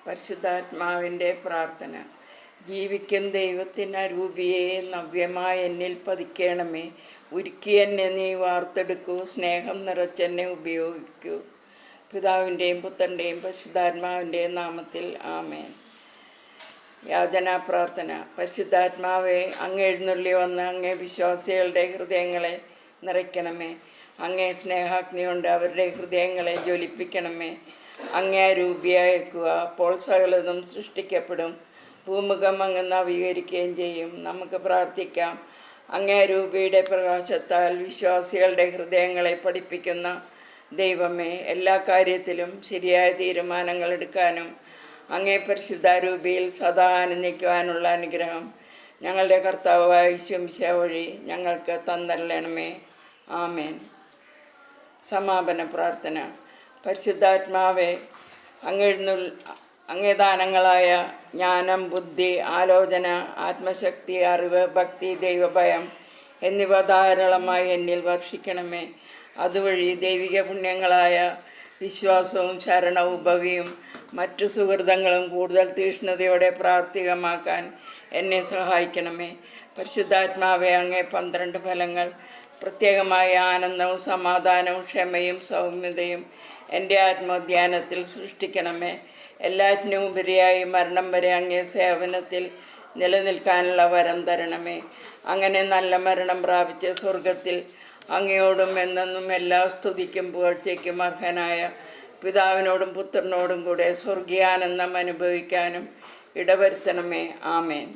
പരിശുദ്ധാത്മാവിൻ്റെ പ്രാർത്ഥന. ജീവിക്കും ദൈവത്തിനരൂപിയെ നവ്യമായ എന്നിൽ പതിക്കണമേ. ഉരുക്കി എന്നെ നീ വാർത്തെടുക്കൂ, സ്നേഹം നിറച്ചെന്നെ ഉപയോഗിക്കൂ. പിതാവിൻ്റെയും പുത്രൻ്റെയും പരിശുദ്ധാത്മാവിൻ്റെയും നാമത്തിൽ ആമേൻ. യാചനാ പ്രാർത്ഥന. പരിശുദ്ധാത്മാവെ, അങ്ങ് എഴുന്നള്ളി വന്ന് അങ്ങേ വിശ്വാസികളുടെ ഹൃദയങ്ങളെ നിറയ്ക്കണമേ. അങ്ങേ സ്നേഹാഗ്നി കൊണ്ട് അവരുടെ ഹൃദയങ്ങളെ ജ്വലിപ്പിക്കണമേ. അങ്ങേ രൂപിയായേക്കുക. അപ്പോൾ സകലതും സൃഷ്ടിക്കപ്പെടും. ഭൂമുഖം അങ്ങ് നവീകരിക്കുകയും ചെയ്യും. നമുക്ക് പ്രാർത്ഥിക്കാം. അങ്ങേ രൂപിയുടെ പ്രകാശത്താൽ വിശ്വാസികളുടെ ഹൃദയങ്ങളെ പഠിപ്പിക്കുന്ന ദൈവമേ, എല്ലാ കാര്യത്തിലും ശരിയായ തീരുമാനങ്ങൾ എടുക്കാനും അങ്ങേ പരിശുദ്ധാരൂപിയിൽ സദാ ആനന്ദിക്കുവാനുള്ള അനുഗ്രഹം ഞങ്ങളുടെ കർത്താവായ യേശുമിശിഹാ വഴി ഞങ്ങൾക്ക് തന്നരുളണമേ. ആമേൻ. സമാപന പ്രാർത്ഥന. പരിശുദ്ധാത്മാവെ, അങ്ങേ ദാനങ്ങളായ ജ്ഞാനം, ബുദ്ധി, ആലോചന, ആത്മശക്തി, അറിവ്, ഭക്തി, ദൈവഭയം എന്നിവ ധാരാളമായി എന്നിൽ വർഷിക്കണമേ. അതുവഴി ദൈവിക പുണ്യങ്ങളായ വിശ്വാസവും ശരണവും ഭവിയും മറ്റു സുഹൃതങ്ങളും കൂടുതൽ തീഷ്ണതയോടെ പ്രാവർത്തികമാക്കാൻ എന്നെ സഹായിക്കണമേ. പരിശുദ്ധാത്മാവെ, അങ്ങേ 12 ഫലങ്ങൾ പ്രത്യേകമായ ആനന്ദവും സമാധാനവും ക്ഷമയും സൗമ്യതയും എൻ്റെ ആത്മധ്യാനത്തിൽ സൃഷ്ടിക്കണമേ. എല്ലാറ്റിനും ഉപരിയായി മരണം വരെ അങ്ങേ സേവനത്തിൽ നിലനിൽക്കാനുള്ള വരം തരണമേ. അങ്ങനെ നല്ല മരണം പ്രാപിച്ച് സ്വർഗത്തിൽ അങ്ങയോടും എന്നെന്നും എല്ലാ സ്തുതിക്കും പുകഴ്ചയ്ക്കും അർഹനായ പിതാവിനോടും പുത്രനോടും കൂടെ സ്വർഗീയാനന്ദം അനുഭവിക്കാനും ഇടവരുത്തണമേ. ആമേൻ.